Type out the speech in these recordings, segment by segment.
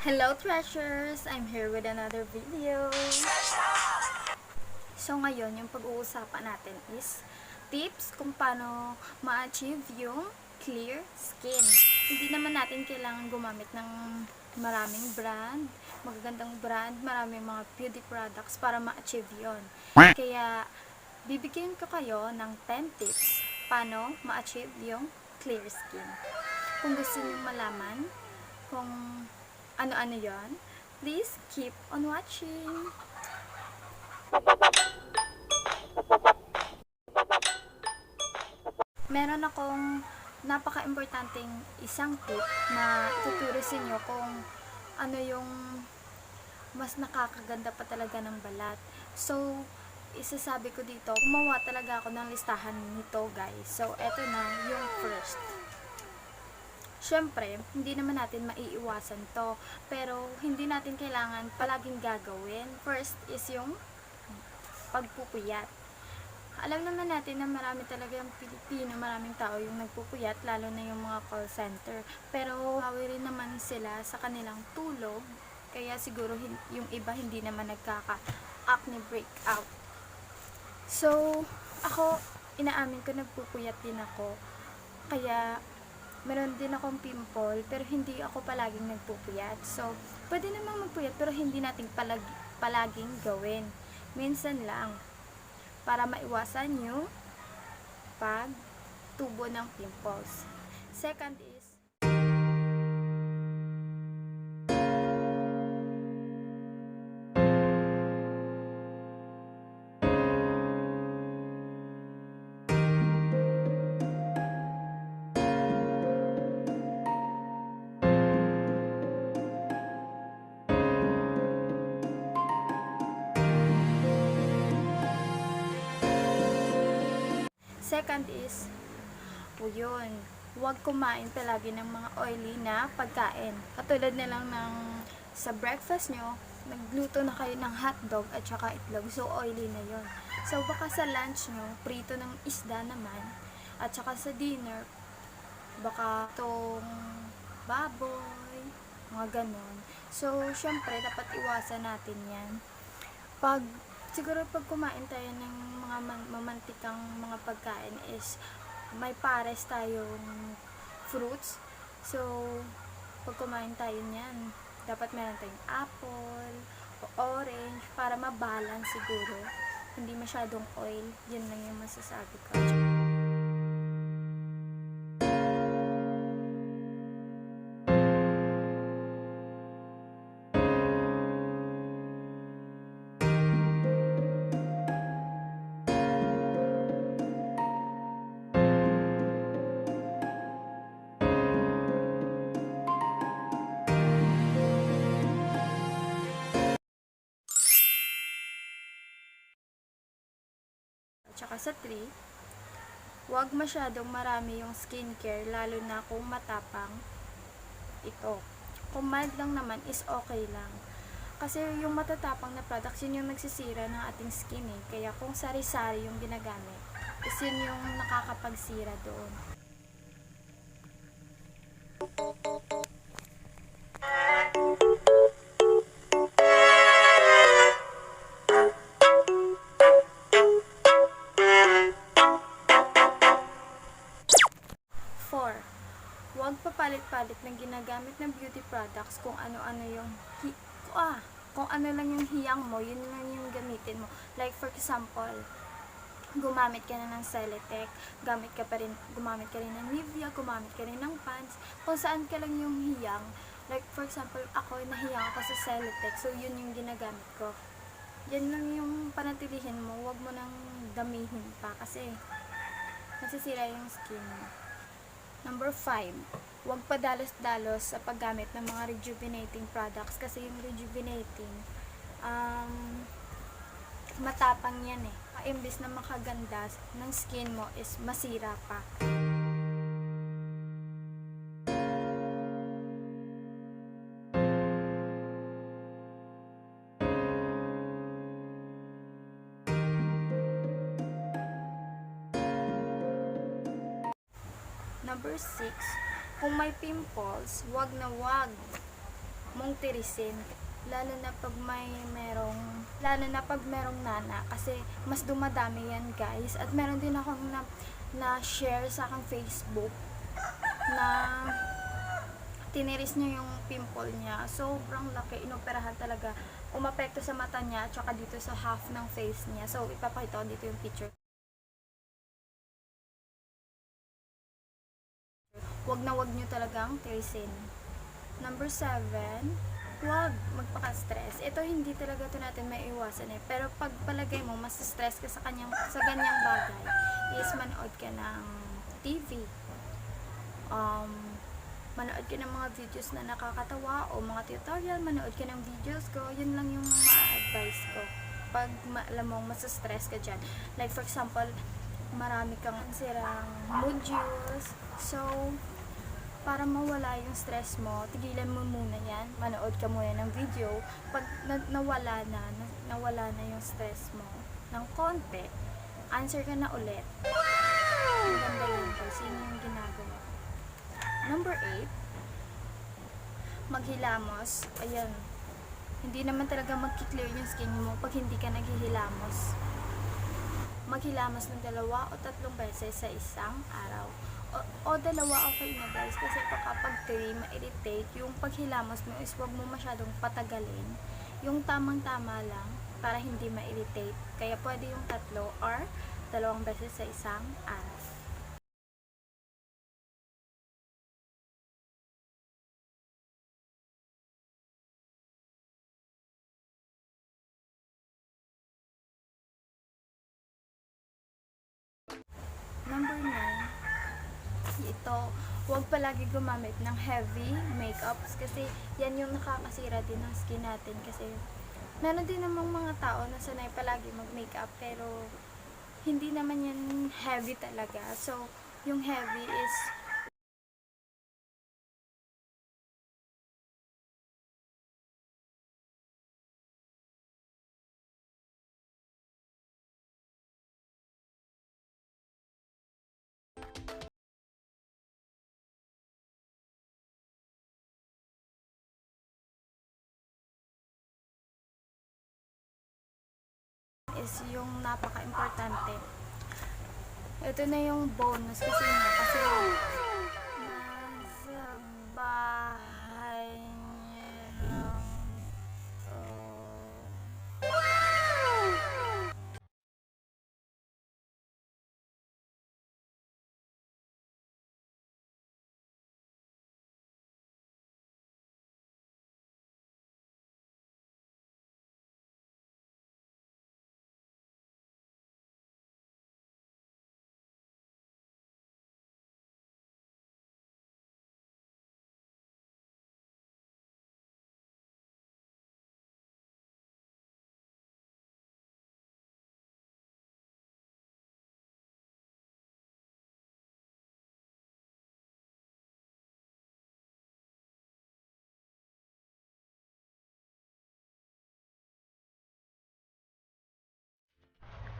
Hello treasures! I'm here with another video. So ngayon, yung pag-uusapan natin is tips kung paano ma-achieve yung clear skin. Hindi naman natin kailangan gumamit ng maraming brand, magagandang brand, maraming mga beauty products para ma-achieve yon. Kaya, bibigyan ko kayo ng 10 tips paano ma-achieve yung clear skin. Kung gusto niyo malaman kung ano-ano yon, please keep on watching. Meron akong napaka-importanting isang tip na ituturo sa inyo kung ano yung mas nakakaganda pa talaga ng balat. So, isasabi ko dito, gumawa talaga ako ng listahan nito guys. So, eto na yung first. Siyempre, hindi naman natin maiiwasan to, pero hindi natin kailangan palaging gagawin. First is yung pagpupuyat. Alam naman natin na marami talaga yung Pilipino, maraming tao yung nagpupuyat, lalo na yung mga call center. Pero hawi rin naman sila sa kanilang tulog, kaya siguro yung iba hindi naman nagkaka-acne breakout. So, ako, inaamin ko nagpupuyat din ako. Kaya, meron din akong pimple, pero hindi ako palaging nagpupuyat. So, pwede namang magpuyat, pero hindi natin palaging gawin. Minsan lang, para maiwasan yung pagtubo ng pimples. Second is, yun, huwag kumain palagi ng mga oily na pagkain. Katulad na lang ng sa breakfast nyo, nagluto na kayo ng hotdog at saka itlog, so oily na yun. So baka sa lunch nyo, prito ng isda naman, at saka sa dinner, baka itong baboy, mga ganon. So, syempre, dapat iwasan natin yan. Siguro pag kumain tayo ng mga mamantikang mga pagkain is may pares tayong fruits. So, pag kumain tayo niyan, dapat meron tayong apple o orange para mabalance siguro. Hindi masyadong oil. Yun lang yung masasabi ko. Tsaka sa 3, huwag masyadong marami yung skincare, lalo na kung matapang ito. Kung mild lang naman is okay lang. Kasi yung matatapang na products, yun yung nagsisira ng ating skin eh. Kaya kung sari-sari yung ginagamit, is yun yung nakakapagsira doon. Huwag papalit-palit ng ginagamit ng beauty products kung ano-ano yung kung ano lang yung hiyang mo, yun lang yung gamitin mo. Like for example, gumamit ka na ng Celetec, gumamit ka rin ng Nivea, gumamit ka rin ng Pants, kung saan ka lang yung hiyang. Like for example, ako nahiyang ako sa Celetec, so yun yung ginagamit ko. Yan lang yung panatilihin mo, huwag mo nang damihin pa kasi nasisira yung skin mo. Number 5, huwag padalos-dalos sa paggamit ng mga rejuvenating products kasi yung rejuvenating, matapang yan eh. Imbis na makaganda ng skin mo is masira pa. Number 6, kung may pimples, wag na wag mong mong tirisin. Lalo na pag merong nana, kasi mas dumadami yan guys. At meron din akong na-share sa aking Facebook na tiniris niya yung pimple niya. Sobrang laki, inoperahan talaga. Umapekto sa mata niya at saka dito sa half ng face niya. So ipapakita ko dito yung picture. Wag na wag nyo talagang tirisin. Number 7, huwag magpaka-stress. Ito hindi talaga ito natin may iwasan eh. Pero pag palagay mo mas stress ka sa ganyang bagay, is manood ka ng TV. Manood ka ng mga videos na nakakatawa o mga tutorial, manood ka ng videos ko. Yun lang yung ma-advise ko. Pag alam mo mas-stress ka dyan. Like for example, marami kang sirang mood juice. So, para mawala yung stress mo, tigilan mo muna yan. Manood ka muna ng video. Pag nawala na yung stress mo ng konti, answer ka na ulit. Ang ganda yun kasi yun yung ginagawa. Number 8, maghilamos. Ayan. Hindi naman talaga magki-clear yung skin mo pag hindi ka naghihilamos. Maghilamos ng 2 o 3 beses sa isang araw. O 2 okay na guys, kasi kapag 3 ma-irritate, yung paghilamos mo is wag mo masyadong patagalin. Yung tamang-tama lang para hindi ma-irritate. Kaya pwede yung 3 or 2 beses sa isang araw. Number 9, ito, huwag palagi gumamit ng heavy makeups kasi yan yung nakakasira din ng skin natin. Kasi meron din namang mga tao na sanay palagi mag-makeup pero hindi naman yan heavy talaga. So, yung heavy is yung napaka-importante. Ito na yung bonus kasi nasa bahay niya.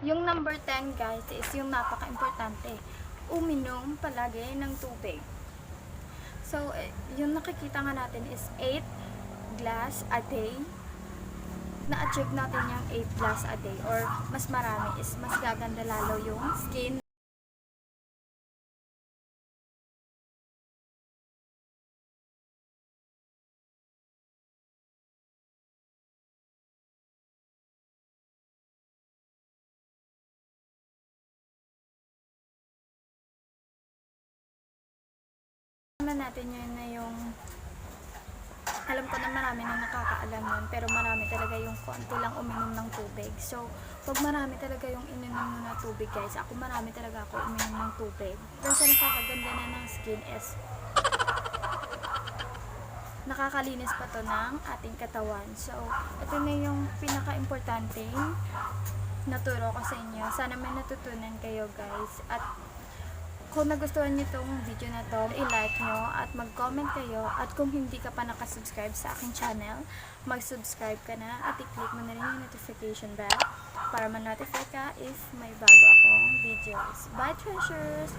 Yung number 10 guys is yung napaka-importante. Uminom palagi ng tubig. So, yung nakikita nga natin is 8 glass a day. Na-achieve natin yung 8 glass a day or mas marami is mas gaganda lalo yung skin. Natin yun na yung alam ko na marami na nakakaalam yun pero marami talaga yung konti lang uminom ng tubig. So pag marami talaga yung ininom mo na tubig guys, ako marami talaga ako uminom ng tubig. Pero sa nakakaganda na ng skin is nakakalinis pa to ng ating katawan. So ito na yung pinaka-importante naturo ko sa inyo. Sana may natutunan kayo guys. At kung nagustuhan niyo itong video na to, i-like nyo at mag-comment kayo. At kung hindi ka pa nakasubscribe sa aking channel, mag-subscribe ka na at i-click mo na rin yung notification bell para ma-notify ka if may bago akong videos. Bye treasures!